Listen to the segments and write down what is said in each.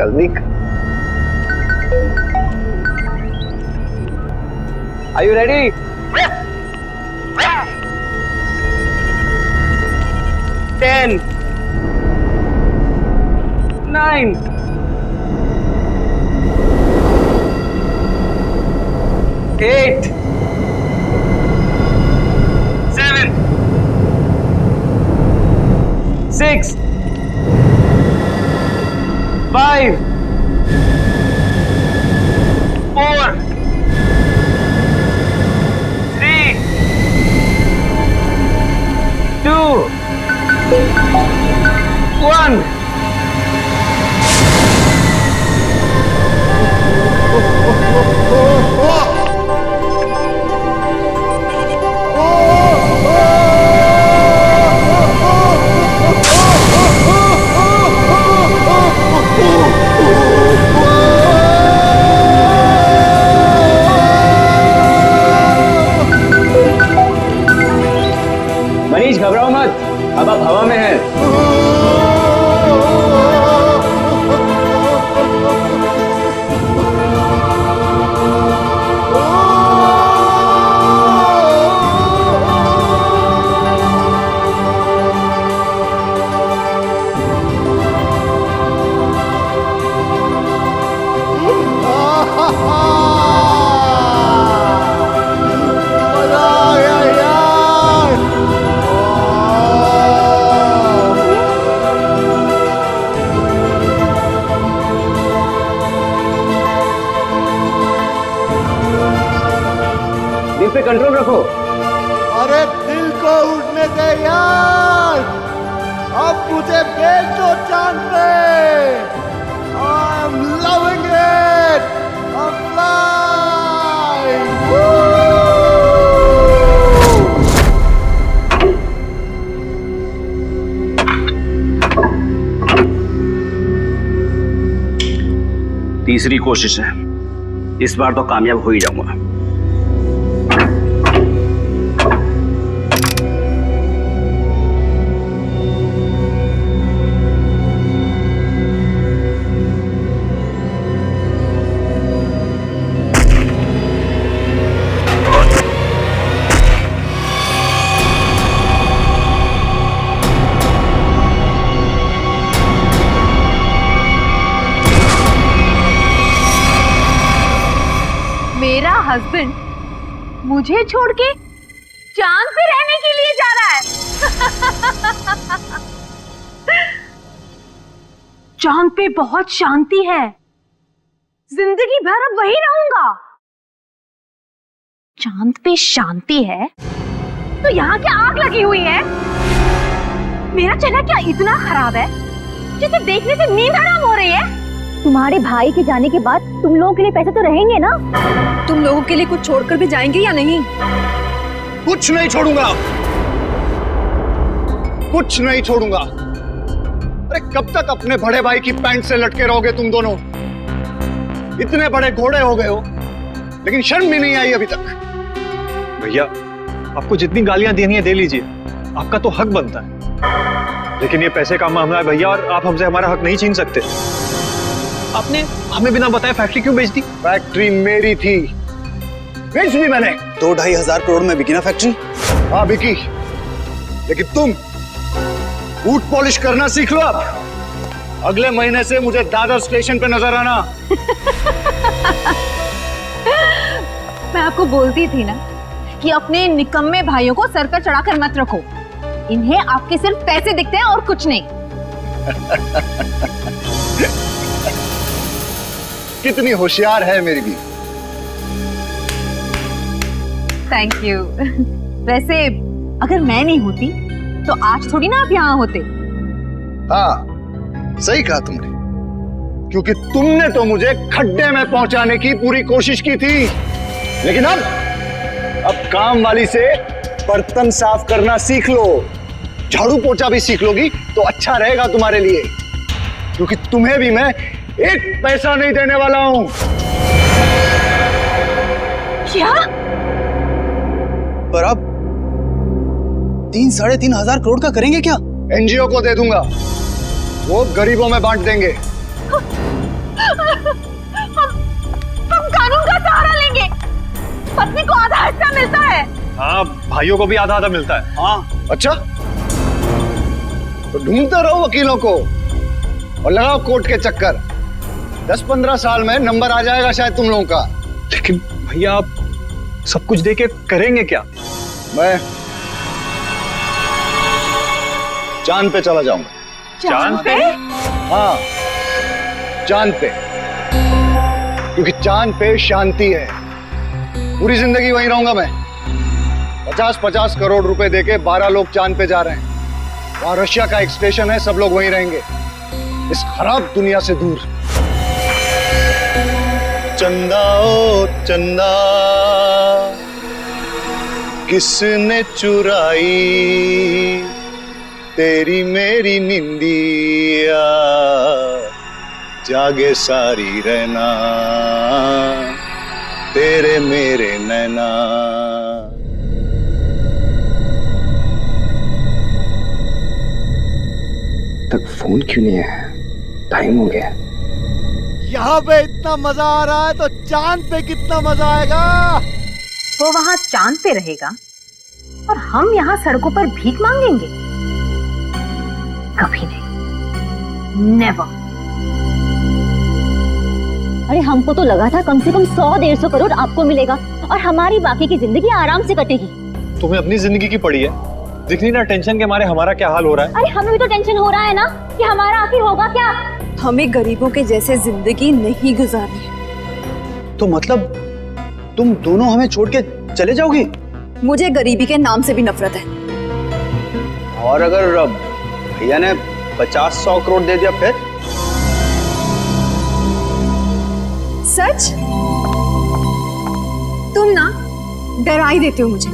चल निक। Are you ready? 10, 9, 8, 7, 6, 5, 4, 3, 2, 1. Manish घबराओ मत, अब आप हवा में हैं। दिल पे कंट्रोल रखो। अरे दिल को उड़ने दे यार, अब मुझे भेज दो चांद पे। I'm loving it, I'm flying. तीसरी कोशिश है, इस बार तो कामयाब हो ही जाऊंगा। मेरा हस्बैंड मुझे छोड़ के चांद पे रहने के लिए जा रहा है। चांद पे बहुत शांति है, जिंदगी भर अब वही रहूंगा। चांद पे शांति है तो यहाँ क्या आग लगी हुई है? मेरा चेहरा क्या इतना खराब है जिसे देखने से नींद हराम हो रही है? तुम्हारे भाई के जाने के बाद तुम लोगों के लिए पैसे तो रहेंगे ना? तुम लोगों के लिए कुछ छोड़कर भी जाएंगे या नहीं? कुछ नहीं छोड़ूंगा, कुछ नहीं छोड़ूंगा। अरे कब तक अपने बड़े भाई की पैंट से लटके रहोगे तुम दोनों? इतने बड़े घोड़े हो गए हो लेकिन शर्म भी नहीं आई अभी तक। भैया, आपको जितनी गालियां देनी है दे लीजिए, आपका तो हक बनता है। लेकिन ये पैसे का मामला है भैया, और आप हमसे हमारा हक नहीं छीन सकते। आपने हमें बिना बताए फैक्ट्री क्यों बेच दी? फैक्ट्री मेरी थी, बेच दी मैंने। 2-2.5 हजार करोड़ में बिकी ना फैक्ट्री? हाँ बिकी, लेकिन तुम बूट पॉलिश करना सीख लो अब। अगले महीने से मुझे दादर स्टेशन पे नजर आना। मैं आपको बोलती थी ना कि अपने निकम्मे भाइयों को सर पर चढ़ाकर मत रखो। इन्हें आपके सिर्फ पैसे दिखते हैं और कुछ नहीं। कितनी होशियार है मेरी बीवी। Thank you. वैसे अगर मैं नहीं होती तो आज थोड़ी ना आप यहाँ होते। हाँ सही कहा तुमने, क्योंकि तुमने तो मुझे खड्डे में पहुंचाने की पूरी कोशिश की थी। लेकिन अब काम वाली से बर्तन साफ करना सीख लो, झाड़ू पोछा भी सीख लोगी तो अच्छा रहेगा तुम्हारे लिए, क्योंकि तुम्हें भी मैं एक पैसा नहीं देने वाला हूं। क्या? पर आप 3-3.5 हजार करोड़ का करेंगे क्या? एनजीओ को दे दूंगा, वो गरीबों में बांट देंगे। पत्नी को आधा हिस्सा मिलता है। हाँ, भाइयों को भी आधा आधा मिलता है। हाँ अच्छा, तो ढूंढते रहो वकीलों को और लगाओ कोर्ट के चक्कर। 10-15 साल में नंबर आ जाएगा शायद तुम लोगों का। लेकिन भैया आप सब कुछ देके करेंगे क्या? मैं चांद पे चला जाऊंगा। चांद पे? हाँ, चांद पे, क्योंकि चांद पे शांति है। पूरी जिंदगी वहीं रहूंगा मैं। 50-50 करोड़ रुपए देके 12 लोग चांद पे जा रहे हैं। वहां रशिया का एक स्टेशन है, सब लोग वहीं रहेंगे, इस खराब दुनिया से दूर। चंदा ओ चंदा, किसने चुराई तेरी मेरी निंदिया, जागे सारी रहना तेरे मेरे नैना। तक फोन क्यों नहीं है? टाइम हो गया। यहाँ पे इतना मजा आ रहा है तो चांद पे कितना मजा आएगा। वो वहां चांद पे रहेगा और हम यहाँ सड़कों पर भीख मांगेंगे? कभी नहीं, नेवर। अरे हमको तो लगा था कम से कम 100-150 करोड़ आपको मिलेगा और हमारी बाकी की जिंदगी आराम से कटेगी। तुम्हें अपनी जिंदगी की पड़ी है, दिख नहीं ना टेंशन के मारे हमारा क्या हाल हो रहा है। अरे हमें भी तो टेंशन हो रहा है ना कि हमारा आखिर होगा क्या। हमें गरीबों के जैसे जिंदगी नहीं गुजारनी है। तो मतलब तुम दोनों हमें छोड़ के चले जाओगी? मुझे गरीबी के नाम से भी नफरत है। और अगर भैया ने 50-100 करोड़ दे दिया फिर? सच? तुम ना डरा ही देते हो मुझे।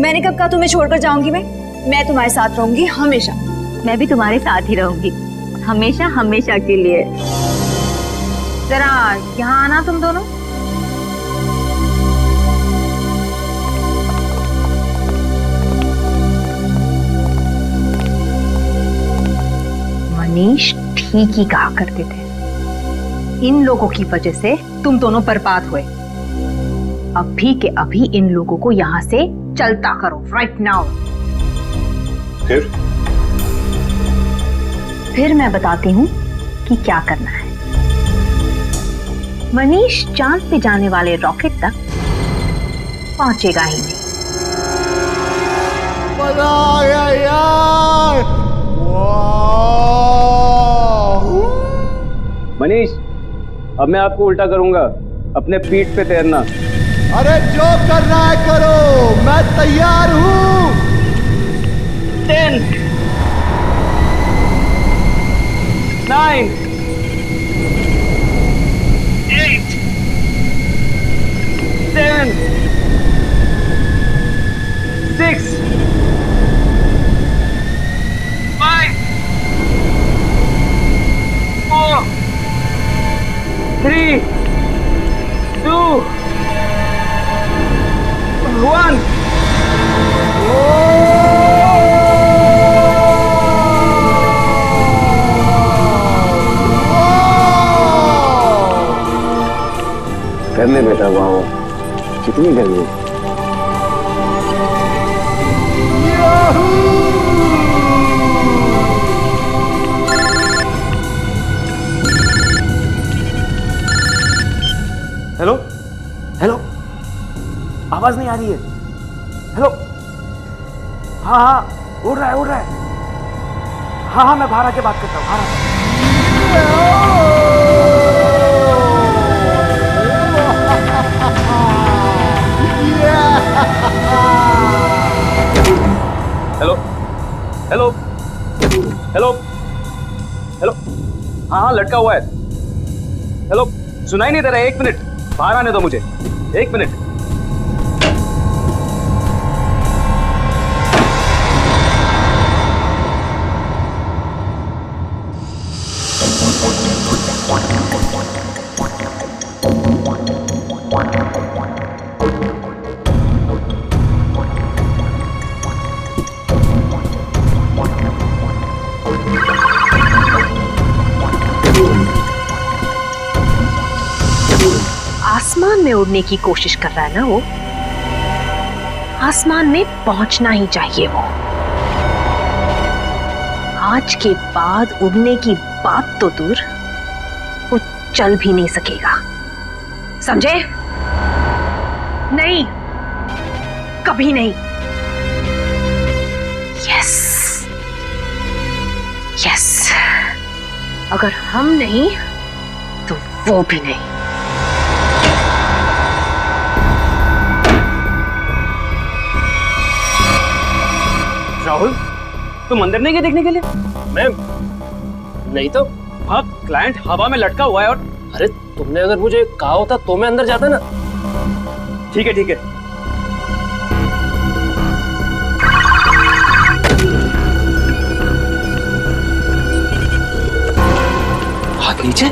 मैंने कब कहा तुम्हें छोड़कर जाऊंगी? मैं तुम्हारे साथ रहूंगी हमेशा। मैं भी तुम्हारे साथ ही रहूंगी, हमेशा हमेशा के लिए। जरा यहाँ आना तुम दोनों। मनीष ठीक ही कहा करते थे, इन लोगों की वजह से तुम दोनों बर्बाद हुए। अभी के अभी इन लोगों को यहाँ से चलता करो, राइट नाउ। फिर मैं बताती हूँ कि क्या करना है। मनीष चांद पे जाने वाले रॉकेट तक पहुंचेगा ही नहीं। मजा आ गया यार। मनीष, अब मैं आपको उल्टा करूंगा, अपने पीठ पे तैरना। अरे जो करना है करो, मैं तैयार हूँ। 10 9 8 7 6 5 4 3 2 1। करने बेटा, वाह कितनी गर्मी। हेलो हेलो, आवाज नहीं आ रही है। हेलो, हाँ हाँ, उड़ रहा है। हाँ हाँ, मैं बाहर आके बात करता हूँ। हेलो हेलो हेलो हेलो, हाँ हाँ, लटका हुआ है। हेलो, सुनाई नहीं दे रहा है। 1 मिनट, बाहर आने दो मुझे, 1 मिनट। आसमान में में उड़ने की कोशिश कर रहा है ना, वो आसमान में पहुंचना ही चाहिए। वो आज के बाद उड़ने की बात तो दूर, वो चल भी नहीं सकेगा, समझे? नहीं, कभी नहीं। यस यस, अगर हम नहीं तो वो भी नहीं। राहुल, तुम अंदर नहीं गए देखने के लिए? मैं नहीं तो। हाँ, क्लाइंट हवा में लटका हुआ है और अरे तुमने अगर मुझे कहा होता तो मैं अंदर जाता ना। ठीक है ठीक है। हाथ नीचे।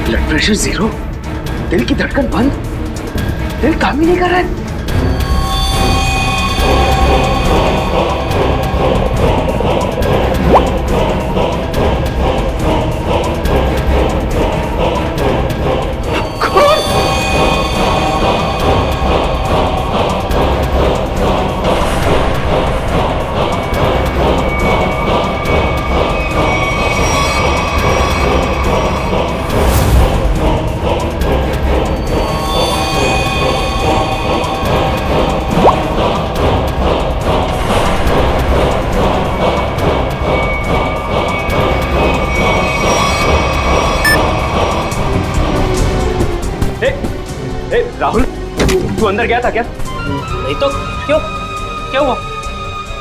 ब्लड प्रेशर 0, दिल की धड़कन बंद, दिल काम ही नहीं कर रहा है। राहुल, तू अंदर गया था क्या? नहीं तो। क्यों, क्या हुआ?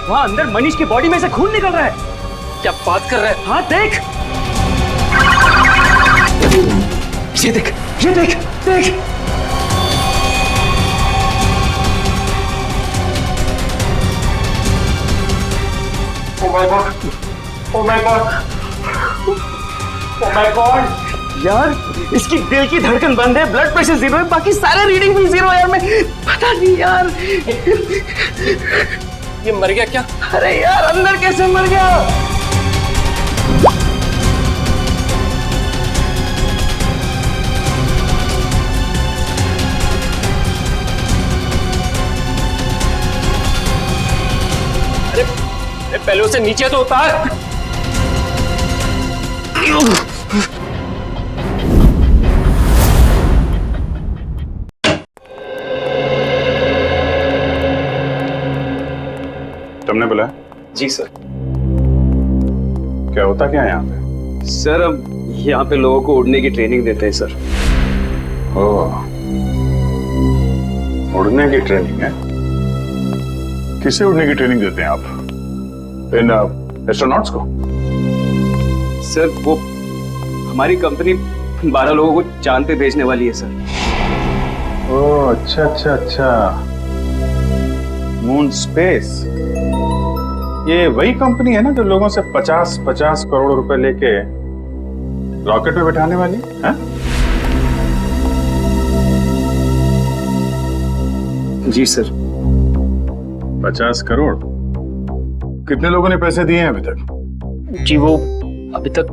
वहां अंदर मनीष की बॉडी में से खून निकल रहा है। क्या बात कर रहा है? हाँ देख, ये देख, ये देख, देख। Oh my God! Oh my God! Oh my God! यार, इसकी दिल की धड़कन बंद है, ब्लड प्रेशर 0 है, बाकी सारे रीडिंग भी 0 है यार। मैं पता नहीं यार, ये मर गया क्या? अरे यार, अंदर कैसे मर गया? अरे पहले उसे नीचे तो उतार। तुमने बुलाया? जी सर। क्या होता क्या है यहाँ पे? सर, अब यहाँ पे लोगों को उड़ने की ट्रेनिंग देते हैं सर। ओह, उड़ने की ट्रेनिंग है? किसे उड़ने की ट्रेनिंग देते हैं आप? इन एस्ट्रोनॉट्स को? सर, वो हमारी कंपनी 12 लोगों को चांद पे भेजने वाली है सर। ओह, अच्छा अच्छा अच्छा, मून स्पेस। ये वही कंपनी है ना जो लोगों से 50-50 करोड़ रुपए लेके रॉकेट में बैठाने वाली है? जी सर। 50 करोड़? कितने लोगों ने पैसे दिए हैं अभी तक? जी वो अभी तक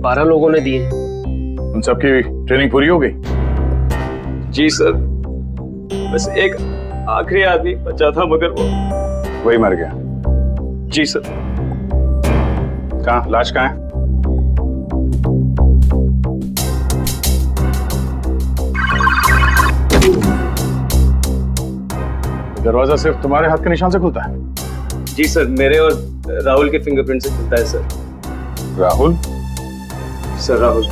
12 लोगों ने दिए। उन सबकी ट्रेनिंग पूरी हो गई? जी सर, बस एक आखिरी आदमी बचा था, मगर वो वही मर गया? जी सर। कहाँ, लाश कहाँ है? दरवाजा सिर्फ तुम्हारे हाथ के निशान से खुलता है? जी सर, मेरे और राहुल के फिंगरप्रिंट से खुलता है सर। राहुल? सर राहुल।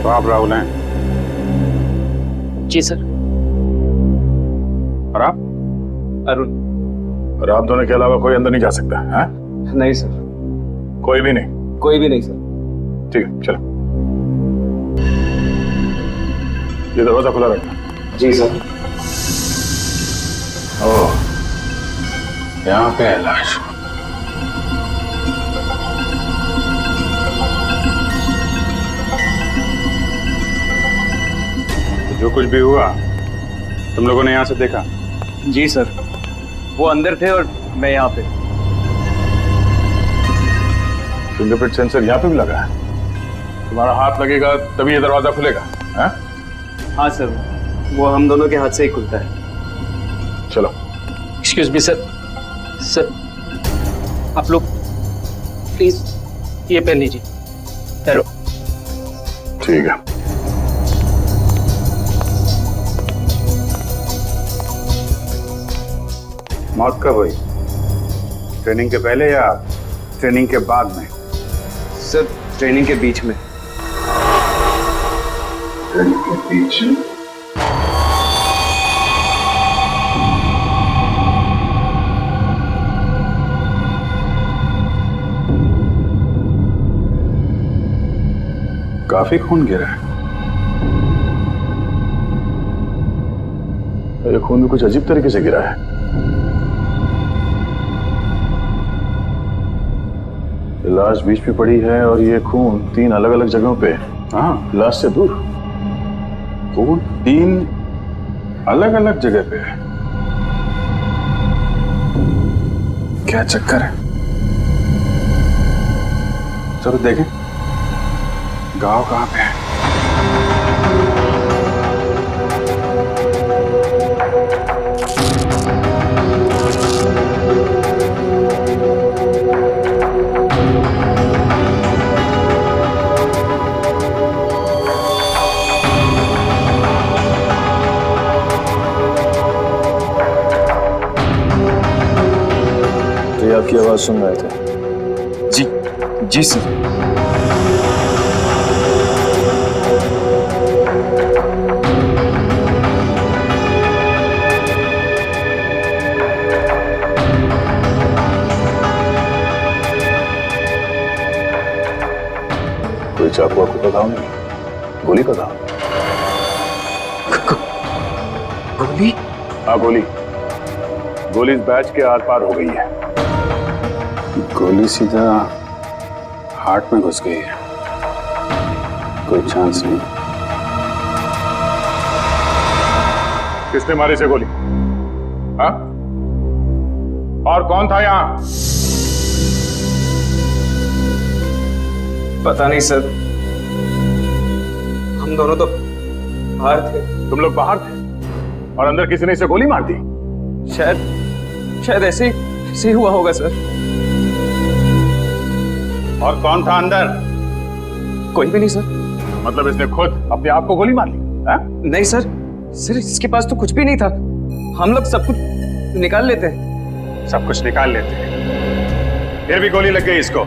तो आप राहुल हैं? जी सर। और आप? अरुण। और आप दोनों के अलावा कोई अंदर नहीं जा सकता है? नहीं सर। कोई भी नहीं? कोई भी नहीं सर। ठीक है, चलो। ये दरवाजा खुला रखना। जी सर। ओह, यहाँ पे है लाश। तो जो कुछ भी हुआ तुम लोगों ने यहाँ से देखा? जी सर। वो अंदर थे और मैं यहाँ पे। फिंगरप्रिंट सेंसर यहाँ पे भी लगा है। तुम्हारा हाथ लगेगा तभी ये दरवाजा खुलेगा। हाँ? हाँ सर, वो हम दोनों के हाथ से ही खुलता है। चलो। Excuse me sir. सर आप लोग प्लीज ये पहन लीजिए। हेलो। ठीक है। मौत कब हुई? ट्रेनिंग के पहले या ट्रेनिंग के बाद में? सर ट्रेनिंग के बीच में। ट्रेनिंग के बीच में? काफी खून गिरा है। ये खून भी कुछ अजीब तरीके से गिरा है। ये लाश बीच पे पड़ी है और ये खून 3 अलग अलग जगहों पे। हाँ, लाश से दूर खून 3 अलग अलग जगह पे है। क्या चक्कर है? चलो देखें गांव कहां पे है। तो आपकी आवाज सुन रहे थे। जी सर। कोई चाकू आपको पता हो? नहीं, गोली पता हो? गोली? हाँ गोली। गोली इस बैच के आर पार हो गई है। गोली सीधा हार्ट में घुस गई है। कोई चांस नहीं। किसने मारी से गोली? हाँ? और कौन था यहां? पता नहीं सर, हम दोनों तो बाहर थे। तुम लोग बाहर थे और अंदर किसी ने इसे गोली मार दी? शायद ऐसे ही हुआ होगा सर। और कौन था अंदर? कोई भी नहीं सर। मतलब इसने खुद अपने आप को गोली मार ली? हाँ? नहीं सर इसके पास तो कुछ भी नहीं था। हम लोग सब कुछ निकाल लेते हैं। सब कुछ निकाल लेते हैं, फिर भी गोली लग गई इसको।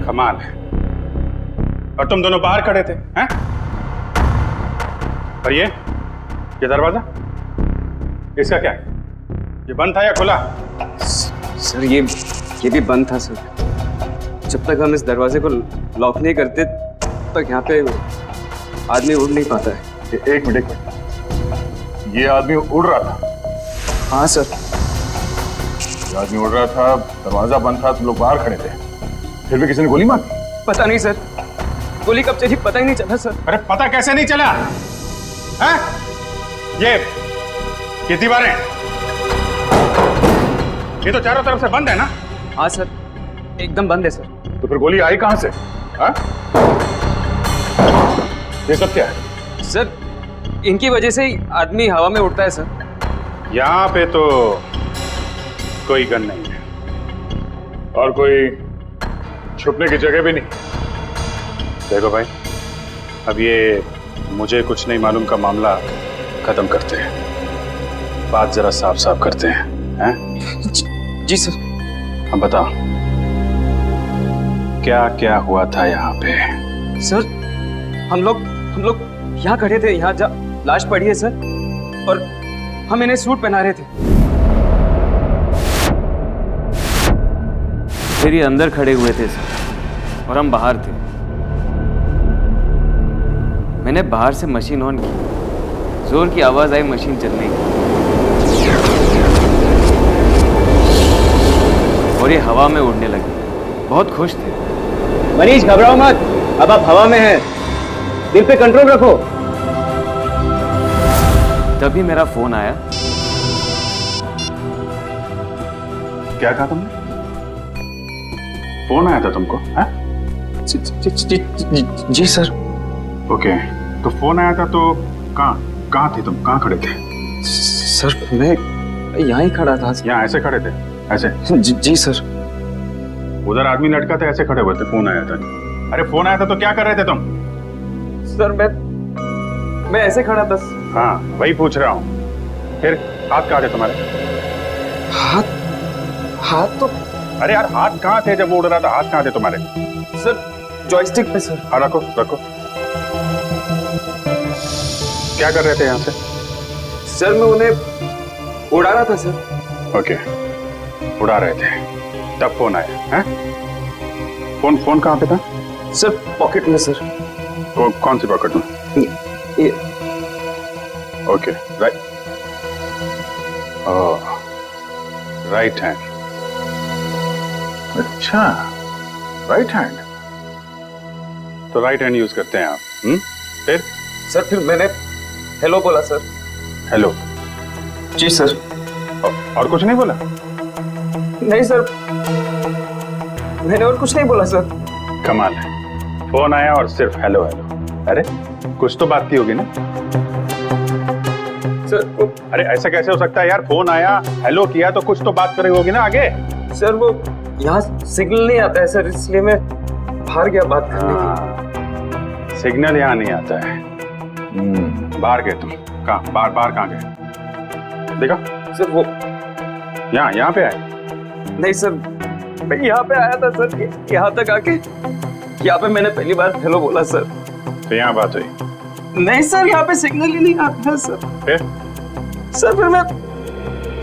कमाल है। और तुम दोनों बाहर खड़े थे, हैं? और ये दरवाजा इसका क्या है? ये बंद था या खुला? सर ये भी बंद था सर। जब तक हम इस दरवाजे को लॉक नहीं करते तब तक यहाँ पे आदमी उड़ नहीं पाता है। एक मिनट। ये आदमी उड़ रहा था? हाँ सर। ये आदमी उड़ रहा था, दरवाजा बंद था, तुम लोग बाहर खड़े थे, फिर भी किसी ने गोली मार दी? पता नहीं सर, गोली कब चली पता ही नहीं चला सर। अरे पता कैसे नहीं चला? हैं? ये दीवारें, ये तो चारों तरफ से बंद है ना? हाँ सर, एकदम बंद है सर। तो फिर गोली आई कहां से? हाँ? ये सब क्या है? सर इनकी वजह से ही आदमी हवा में उड़ता है सर। यहां पे तो कोई गन नहीं है और कोई छुपने की जगह भी नहीं। देखो भाई, अब ये मुझे कुछ नहीं मालूम का मामला खत्म करते हैं, बात जरा साफ साफ करते हैं। जी सर। अब बताओ क्या क्या हुआ था यहाँ पे? सर हम लोग यहाँ खड़े थे, यहाँ जा लाश पड़ी है सर, और हम इन्हें सूट पहना रहे थे। फिर ये अंदर खड़े हुए थे सर और हम बाहर थे। मैंने बाहर से मशीन ऑन की, जोर की आवाज आई मशीन चलने की, और ये हवा में उड़ने लगे। बहुत खुश थे। मनीष घबराओ मत, अब आप हवा में हैं, दिल पे कंट्रोल रखो। तभी मेरा फोन आया क्या कहा तुमने? फोन आया था तुमको? हाँ? जी सर। ओके, तो फोन आया था तो कहाँ थे तुम? कहाँ खड़े थे? सर मैं यहाँ ही खड़ा था। यहाँ ऐसे खड़े थे? ऐसे? जी सर। उधर आदमी लटका था, ऐसे खड़े हुए थे, फोन आया था। अरे फोन आया था तो क्या कर रहे थे तुम? सर मैं ऐसे खड़ा था। हाँ वही पूछ रहा हूँ। फिर हाथ कहाँ थे तुम्हारे? हाथ तो अरे यार हाथ कहाँ थे जब वो उड़ रहा था? हाथ कहाँ थे तुम्हारे? सर जॉयस्टिक पे सर। हाँ रखो रखो। क्या कर रहे थे यहाँ से? सर मैं उन्हें उड़ा रहा था सर। ओके, उड़ा रहे थे तब फोन आया है? फोन कहाँ पे था? सर पॉकेट में सर। कौन सी पॉकेट में? ये ओके, राइट। ओह, राइट हैंड। अच्छा, राइट हैंड। तो राइट हैंड यूज करते हैं आप? फिर? सर फिर मैंने हेलो बोला सर। हेलो? जी सर। और कुछ नहीं बोला? नहीं सर, मैंने और कुछ नहीं बोला सर। कमाल है, फोन आया और सिर्फ हेलो हेलो। अरे कुछ तो बात की होगी ना सर? अरे ऐसा कैसे हो सकता है यार? फोन आया, हेलो किया तो कुछ तो बात करी होगी ना आगे। सर वो यहाँ सिग्नल नहीं आता है सर, इसलिए मैं बाहर गया बात करने के। सिग्नल यहाँ नहीं आता है। बाहर गए तुम? कहाँ? बाहर कहाँ गए? देखा सर वो यहाँ पे आए? नहीं सर, मैं यहाँ पे आया था सर, यहाँ तक आके यहाँ पे मैंने पहली बार हेलो बोला सर। तो यहाँ बात हुई? नहीं सर, यहाँ पे सिग्नल ही नहीं आता है सर। फिर? सर फिर मैं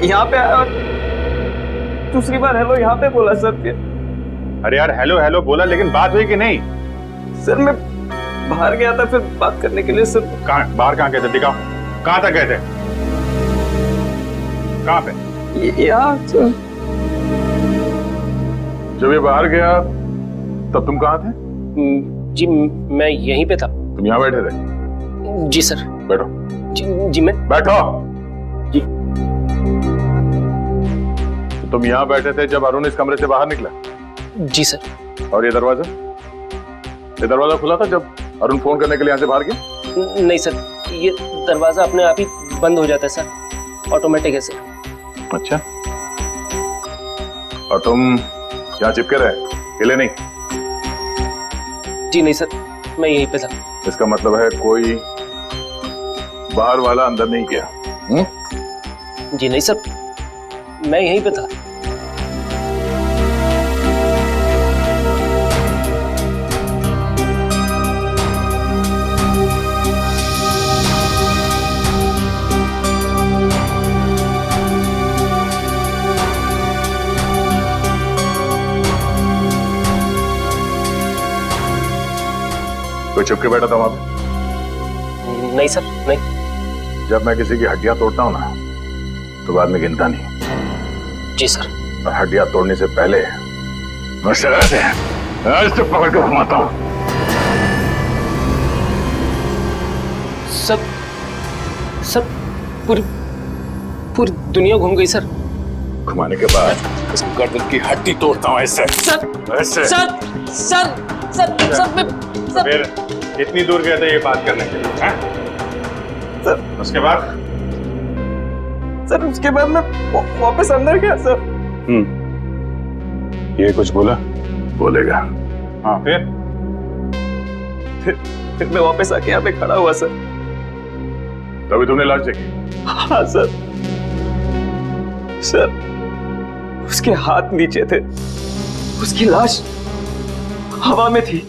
यहाँ पे आया और दूसरी बार हेलो यहाँ पे बोला सर। फिर अरे यार हेलो हेलो बोला, लेकिन बात हुई कि नहीं? सर मैं बाहर गया था फिर बात करने के लिए सर। कहाँ? बाहर कहाँ गए थे? दिखाओ, कहाँ तक गए थे? कहाँ पे? यहाँ सर। जब ये बाहर गया तब तुम कहाँ थे? जी मैं यहीं पे था। तुम यहाँ बैठे थे? जी सर। बैठो। जी मैं बैठो। जी। तो तुम यहाँ बैठे थे जब अरुण इस कमरे से बाहर निकला? जी सर। और ये दरवाजा खुला था जब अरुण फोन करने के लिए यहाँ से बाहर गया? नहीं सर, ये दरवाजा अपने आप ही बंद हो जाता है सर, ऑटोमेटिक है सर। अच्छा, और तुम यहाँ चिपके रहे, हिले नहीं? जी नहीं सर, मैं यहीं पे था। इसका मतलब है कोई बाहर वाला अंदर नहीं गया? जी नहीं सर, मैं यहीं पे था। कोई छुप के बैठा था वहां पे? नहीं सर, नहीं। जब मैं किसी की हड्डियां तोड़ता हूं ना तो बाद में गिनता नहीं। जी सर। और हड्डियां तोड़ने से पहले मैं शराब से पकड़ के घुमाता हूं। सर पूरी दुनिया घूम गई सर। घुमाने के बाद इस गर्दन की हड्डी तोड़ता हूं ऐसे। सर ऐसे। सर मैं फिर कितनी दूर गए थे ये बात करने के लिए? हैं? सर उसके बाद मैं वापस अंदर गया सर। ये कुछ बोलेगा? हाँ फिर मैं वापस आके यहाँ पे खड़ा हुआ सर। तभी तुमने लाश देखी? हाँ सर। उसके हाथ नीचे थे, उसकी लाश हवा में थी।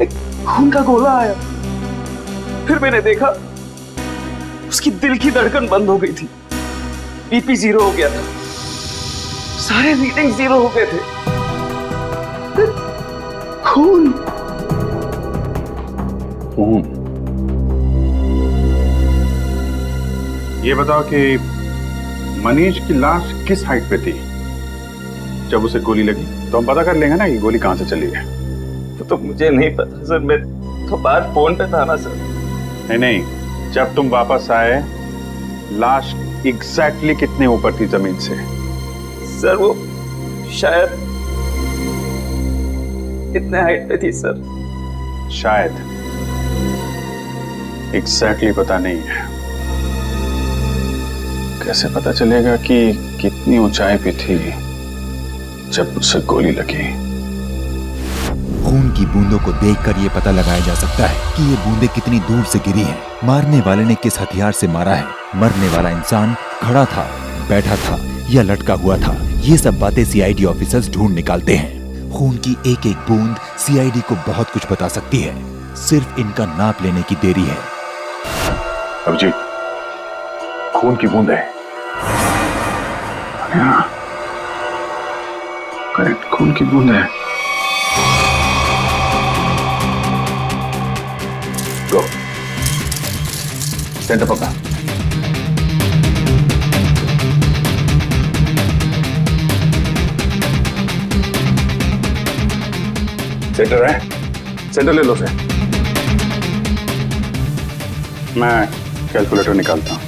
एक खून का गोला आया, फिर मैंने देखा उसकी दिल की धड़कन बंद हो गई थी, बीपी 0 हो गया था, सारे रीडिंग 0 हो गए थे। खून। ये बताओ कि मनीष की लाश किस हाइट पे थी जब उसे गोली लगी? तो हम पता कर लेंगे ना कि गोली कहां से चली है। तो मुझे नहीं पता सर, मैं तो बाहर फोन पे था ना सर। नहीं, जब तुम वापस आए लाश एग्जैक्टली कितने ऊपर थी जमीन से? सर वो शायद इतने हाइट पे थी सर। शायद, एग्जैक्टली पता नहीं है। कैसे पता चलेगा कि कितनी ऊंचाई पे थी जब उससे गोली लगी? खून की बूंदों को देखकर यह पता लगाया जा सकता है कि ये बूंदें कितनी दूर से गिरी हैं, मारने वाले ने किस हथियार से मारा है, मरने वाला इंसान खड़ा था, बैठा था या लटका हुआ था। ये सब बातें सीआईडी ऑफिसर्स ढूंढ निकालते हैं। खून की एक एक बूंद सीआईडी को बहुत कुछ बता सकती है, सिर्फ इनका नाप लेने की देरी है। अभिजीत, खून की बूंद है। करेक्ट, खून की बूंद है। गो, सेंटर पकड़ा। सेंटर है, सेंटर ले लो से। मैं कैलकुलेटर निकालता हूं।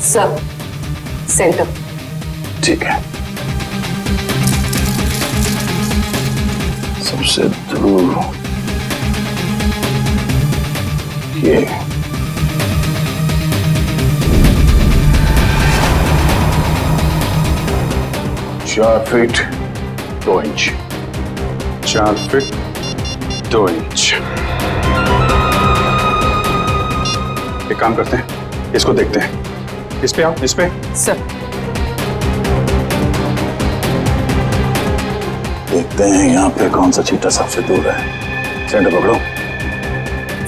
Sir, centre. ठीक है। सबसे दूर ये 4 फीट 2 इंच। 4 feet 2 inch. एक काम करते हैं, इसको देखते हैं। इस पे आओ, इस पे। सर, देखते हैं यहाँ पे कौन सा चीटा सबसे दूर है। सेंटर पकड़ो।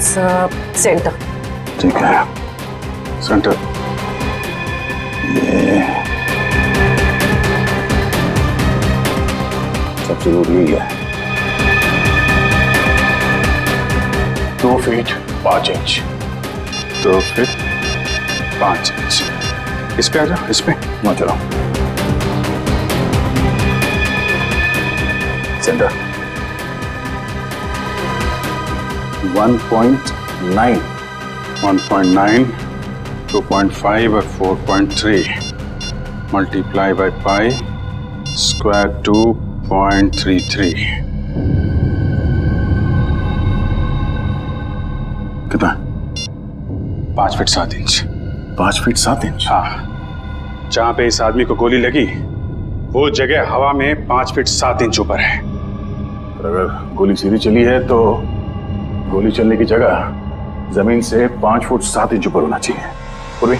Sir, centre. ठीक है, सेंटर। ये सबसे दूर यही है। 2 फीट 5 इंच। 2 feet 5 inch. इस पे आ जाओ, इस पे ना चलो। सेंटर 1.9, 1.9, 2.5 और 4.3 मल्टीप्लाई बाय पाई स्क्वायर 2.33। कितना? 5 फीट 7 इंच। 5 feet 7 inch? हाँ। जहां पे इस आदमी को गोली लगी वो जगह हवा में 5 फीट 7 इंच ऊपर है। अगर गोली सीधी चली है तो गोली चलने की जगह जमीन से 5 फुट 7 इंच ऊपर होना चाहिए। पूर्वी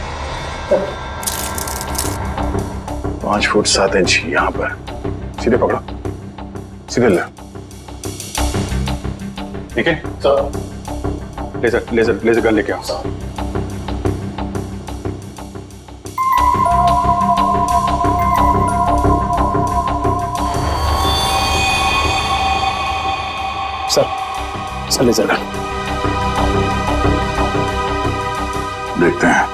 5 फुट 7 इंच यहां पर। सीधे पकड़ो, सीधे ले। ठीक है sir. Laser laser laser gun लेके आओ। सर, लेजर गन देखते हैं।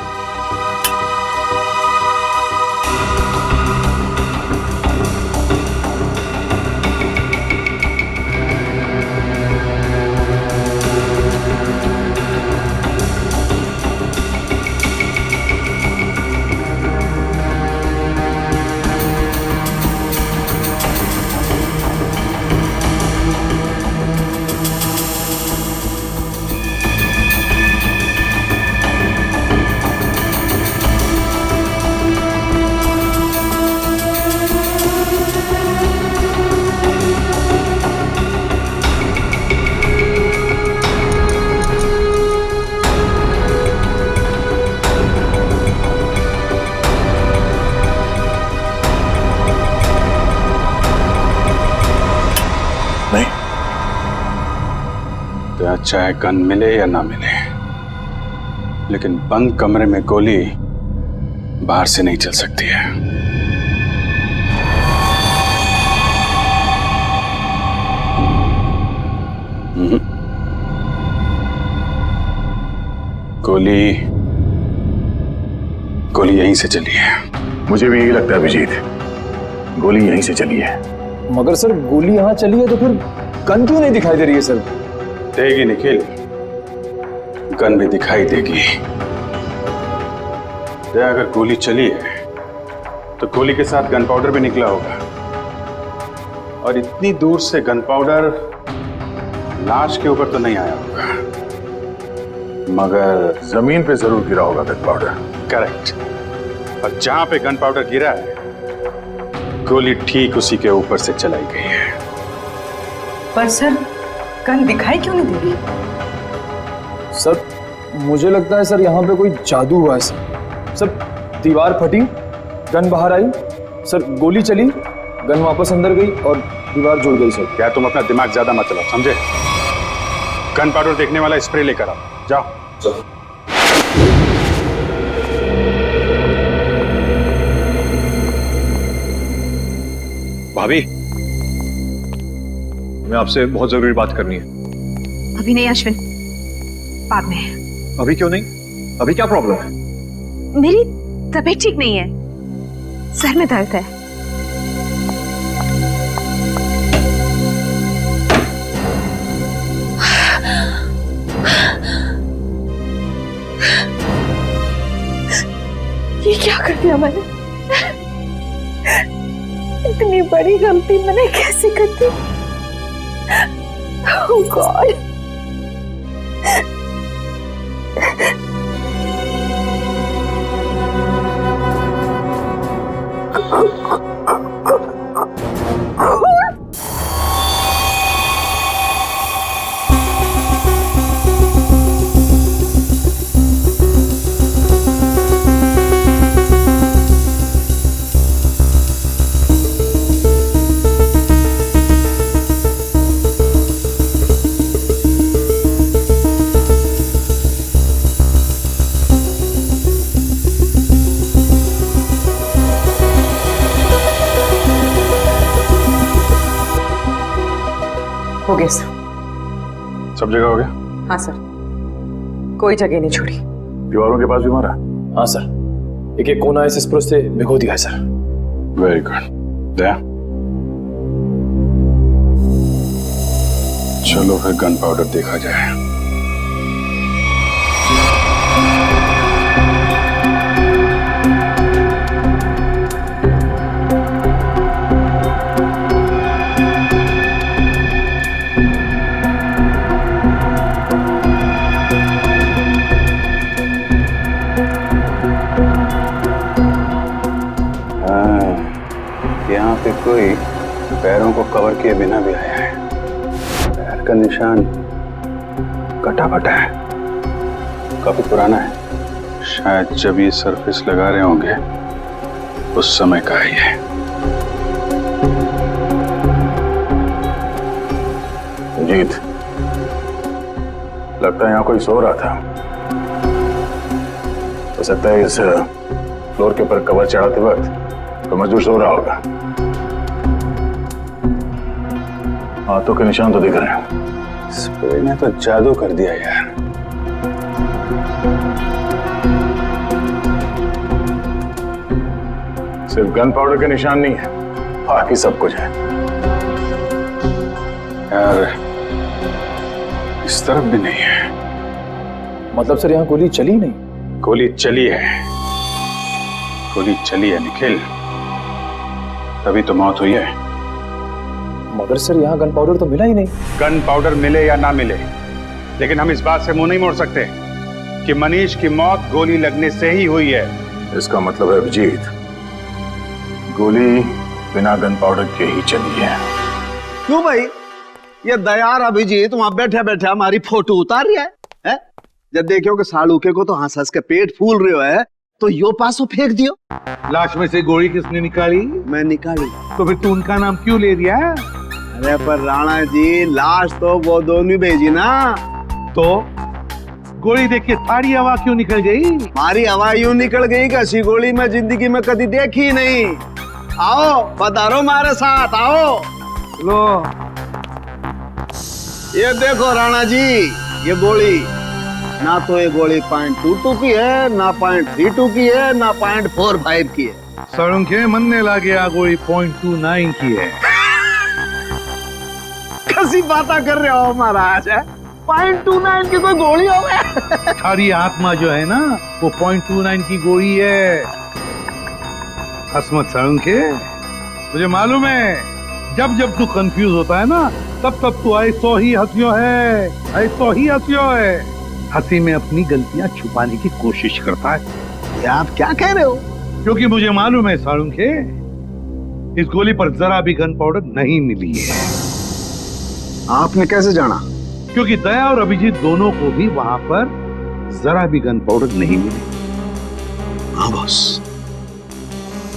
चाहे गन मिले या ना मिले, लेकिन बंद कमरे में गोली बाहर से नहीं चल सकती है। गोली गोली यहीं से चली है। मुझे भी यही लगता है अभिजीत, गोली यहीं से चली है। मगर सर गोली यहाँ चली है तो फिर गन क्यों नहीं दिखाई दे रही है सर? देगी निखिल, गन भी दिखाई देगी, दया, अगर गोली चली है तो गोली के साथ गन पाउडर भी निकला होगा, और इतनी दूर से गन पाउडर लाश के ऊपर तो नहीं आया होगा, मगर जमीन पे जरूर गिरा होगा गन पाउडर। करेक्ट। और जहां पे गन पाउडर गिरा है, गोली ठीक उसी के ऊपर से चलाई गई है। पर सर, गन दिखाई क्यों नहीं दे रही? सर, मुझे लगता है सर यहाँ पे कोई जादू हुआ है सर। सर, दीवार फटी, गन बाहर आई, सर गोली चली, गन वापस अंदर गई और दीवार जुड़ गई सर। क्या तुम अपना दिमाग ज्यादा मत चलाओ, समझे? गन पाउडर देखने वाला स्प्रे लेकर आओ, जाओ। भाभी, मैं आपसे बहुत जरूरी बात करनी है। अभी नहीं अश्विन, बाद में। अभी क्यों नहीं? अभी क्या प्रॉब्लम है? मेरी तबीयत ठीक नहीं है, सर में दर्द है। ये क्या कर दिया मैंने? इतनी बड़ी गलती मैंने कैसे कर दी? Oh God! हो गया सर। सब जगह हो गया? हाँ सर, कोई जगह नहीं छोड़ी। दीवारों के पास भी मारा? हाँ सर, एक एक कोना इस स्प्रो से भिगो दिया है सर। Very good. दया, चलो फिर गन पाउडर देखा जाए। यहाँ पे कोई पैरों को कवर किए बिना भी आया है। पैर का निशान कटा फटा है, काफी पुराना है। शायद जब ये सरफेस लगा रहे होंगे उस समय का ही है। जीत, लगता है यहाँ कोई सो रहा था। हो सकता है इस फ्लोर के ऊपर कवर चढ़ाते वक्त तो मजदूर सो रहा होगा। हाथों के निशान तो दिख रहे हैं। स्प्रे ने तो जादू कर दिया यार। सिर्फ गन पाउडर के निशान नहीं है, बाकी सब कुछ है यार। इस तरफ भी नहीं है। मतलब सर यहाँ गोली चली नहीं? गोली चली है, गोली चली है निखिल, तभी तो मौत हुई है। मगर सर यहाँ गन पाउडर तो मिला ही नहीं। गन पाउडर मिले या ना मिले, लेकिन हम इस बात से मुंह नहीं मोड़ सकते कि मनीष की मौत गोली लगने से ही हुई है। इसका मतलब है अभिजीत, गोली बिना गन पाउडर के ही चली है। क्यों भाई? ये दयार अभिजीत वहां बैठे बैठे हमारी फोटो उतार रहा है? जब देखो कि सालूके को तो हंस हंस के पेट फूल रहे है तो यो पासो फेंक दियो। लाश में से गोली किसने निकाली? मैं निकाली। तो फिर तू उनका नाम क्यों ले दिया? अरे पर राणा जी, लाश तो वो दोनों भेजी ना। तो गोली देख के सारी हवा क्यों निकल गई? हमारी हवा यूं निकल गई कि ऐसी गोली मैं जिंदगी में कभी देखी नहीं। आओ पधारो हमारे साथ, आओ। लो ये देखो राणा जी, ये गोली ना तो ये गोली .22 की है, ना .32 की है, ना .45 की है। सड़ुंखे मनने लगे गोली .29 की है। कैसी बातें कर रहे हो महाराज? .29 की कोई गोली हो गया। थारी आत्मा जो है ना वो .29 की गोली है। हसमत साळुंखे, मुझे मालूम है जब जब तू कंफ्यूज होता है ना तब तब तू ऐसो ही हंसियो है, ऐसो ही हंसियो है। हंसी में अपनी गलतियां छुपाने की कोशिश करता है। ये आप क्या कह रहे हो? क्योंकि मुझे मालूम है साळुंखे, इस गोली पर जरा भी गन पाउडर नहीं मिली है। आपने कैसे जाना? क्योंकि दया और अभिजीत दोनों को भी वहां पर जरा भी गन पाउडर नहीं मिली। हाँ बॉस,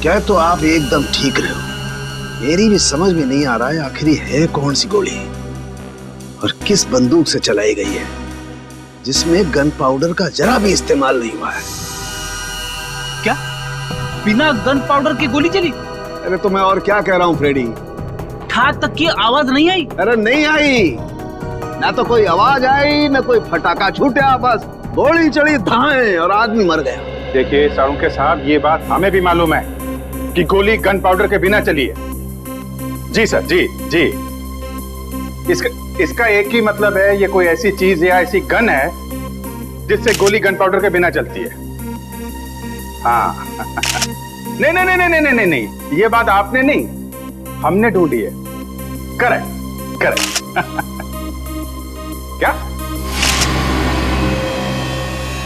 क्या तो आप एकदम ठीक रहे हो। मेरी भी समझ में नहीं आ रहा है आखिर है कौन सी गोली और किस बंदूक से चलाई गई है जिसमें गन पाउडर का जरा भी इस्तेमाल नहीं हुआ है। क्या बिना गन पाउडर की गोली चली? अरे तो मैं और क्या कह रहा हूँ फ्रेडी। ठाक तक की आवाज नहीं आई? अरे नहीं आई, ना तो कोई आवाज आई ना कोई फटाका छूटा, बस गोली चली धाए और आदमी मर गया। देखिए साळुंखे साहब, ये बात हमें भी मालूम है कि गोली गन पाउडर के बिना चली है। जी सर, जी जी। इसका एक ही मतलब है, ये कोई ऐसी चीज या ऐसी गन है जिससे गोली गन पाउडर के बिना चलती है। हाँ नहीं नहीं नहीं नहीं नहीं नहीं, ये बात आपने नहीं, हमने ढूंढी है। Correct correct. क्या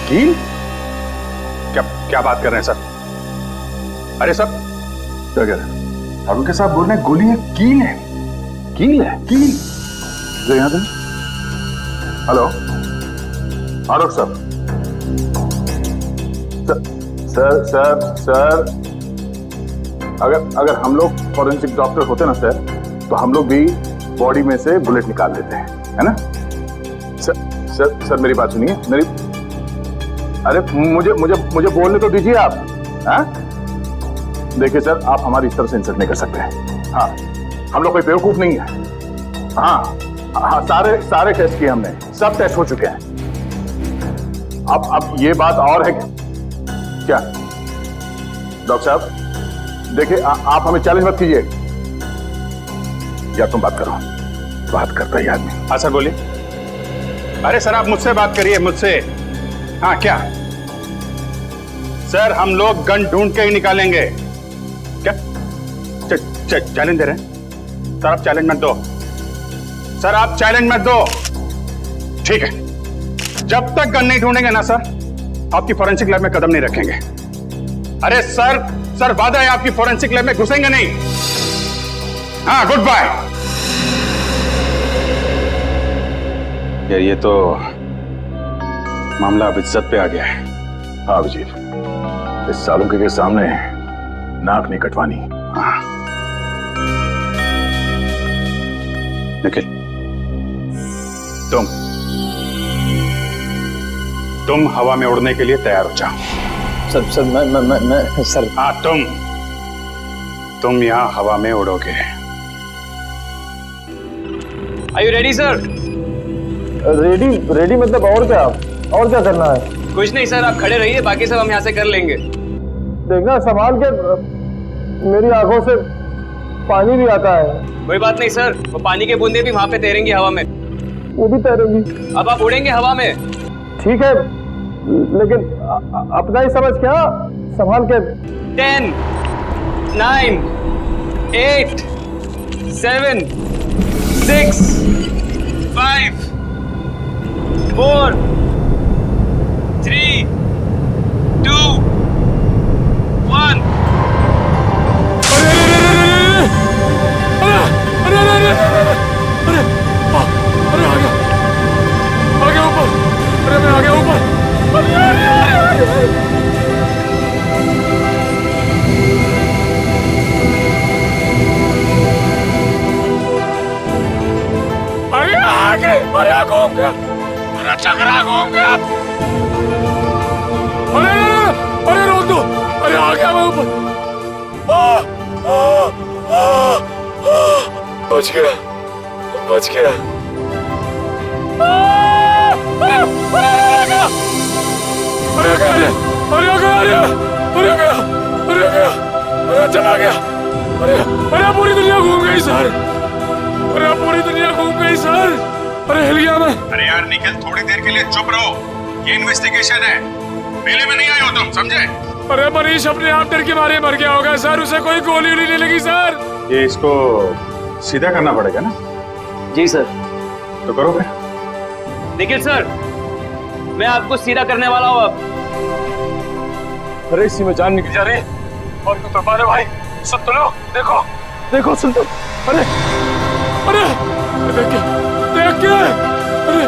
कील? क्या बात कर रहे हैं सर? अरे सर क्या कह रहे हैं? साळुंखे साहब बोल रहे हैं गोली है, कील है। कील है? कील जो यहाँ पे। हेलो आलोक सर। सर सर सर, अगर हम लोग फॉरेंसिक डॉक्टर होते ना सर, तो हम लोग भी बॉडी में से बुलेट निकाल लेते हैं, है ना? सर मेरी बात सुनिए। अरे मुझे बोलने तो दीजिए आप। हाँ देखिए सर, आप हमारी इस तरह से इंसल्ट नहीं कर सकते हैं। हाँ हम लोग कोई बेवकूफ नहीं है। हाँ सारे टेस्ट किए हमने, सब टेस्ट हो चुके हैं। अब ये बात और है क्या डॉक्टर साहब? देखिए आप हमें चैलेंज मत कीजिए। या तुम बात करो, बात करता ही आदमी। हाँ सर बोलिए। अरे सर आप मुझसे बात करिए, मुझसे। हाँ क्या सर, हम लोग गन ढूंढ के ही निकालेंगे। क्या चैलेंज दे रहे हैं? सर आप चैलेंज मत दो, सर आप चैलेंज मत दो। ठीक है, जब तक गन नहीं ढूंढेंगे ना सर, आपकी फॉरेंसिक लैब में कदम नहीं रखेंगे। अरे सर वादा है आपकी फॉरेंसिक लैब में घुसेंगे नहीं। हाँ गुड बाय। यार ये तो मामला अब इज्जत पे आ गया है। हाँ अभिजीत, इस साळुंखे के सामने नाक नहीं कटवानी। हाँ निखिल, तुम हवा में उड़ने के लिए तैयार हो जाओ। सर मैं सर। हाँ तुम यहाँ हवा में उड़ोगे। Are you ready, sir? Ready मतलब और क्या करना है? कुछ नहीं सर, आप खड़े रहिए, बाकी सब हम यहाँ से कर लेंगे। देखना संभाल के, मेरी आंखों से पानी भी आता है। कोई बात नहीं सर, वो पानी के बूंदे भी वहां पे तैरेंगी हवा में। वो भी तैरेंगी। अब आप उड़ेंगे हवा में। ठीक है, लेकिन अपना ही समझ क्या, संभाल के। 10 9 8 7 6 5 4 3 2 1। अरे रोक दो, अरे आ गया मैं ऊपर। बच गया। अरे चला गया। अरे पूरी दुनिया घूम गई सर। अरे हिल गया मैं। अरे यार निखिल, थोड़ी देर के लिए चुप रहो, ये इन्वेस्टिगेशन है, मेले में नहीं आए हो तुम, समझे? अरे मनीष अपने आप डर के मारे मर गया होगा सर, उसे कोई गोली नहीं लगी सर। ये इसको सीधा करना पड़ेगा ना? जी सर। तो करो फिर। निखिल सर, मैं आपको सीधा करने वाला हूँ अब। अरे इसी में जान निकल जा रही है और कुछ बता भाई। सुन तो लो, देखो देखो सुन तो। अरे अरे देख के अरे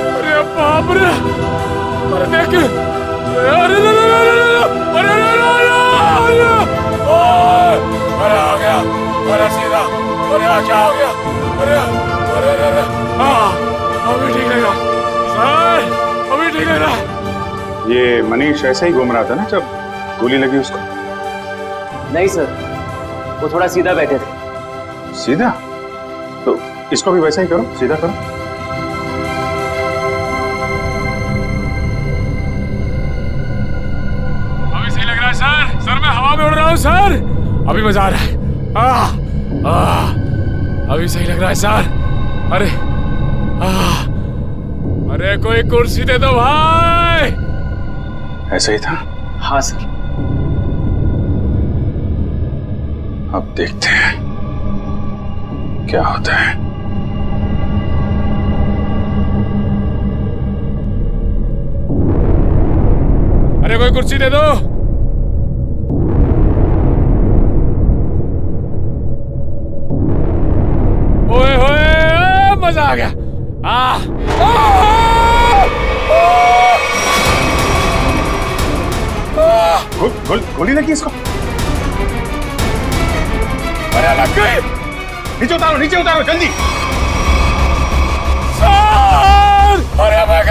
अरे बाप रे, अरे देख के अरे अरे आ गया, अरे सीधा, अरे क्या हो गया? अरे अरे अरे अभी ठीक लग रहा सर, अभी ठीक लग रहा। ये मनीष ऐसे ही घूम रहा था ना जब गोली लगी उसको? नहीं सर, वो थोड़ा सीधा बैठे थे। सीधा? तो इसको भी वैसा ही करो, सीधा करो। अभी सही लग रहा है सर, सर मैं हवा में उड़ रहा हूँ सर, अभी मजा आ रहा है। अभी सही लग रहा है सर। अरे अरे कोई कुर्सी दे दो भाई। ऐसा ही था? हाँ सर। अब देखते हैं क्या होता है। अरे कोई कुर्सी दे दो। ओए होए, मजा आ गया। गोली लगी इसको? अरे लग गई। नीचे उतारो, नीचे उतारो जल्दी। सर! अरे मैं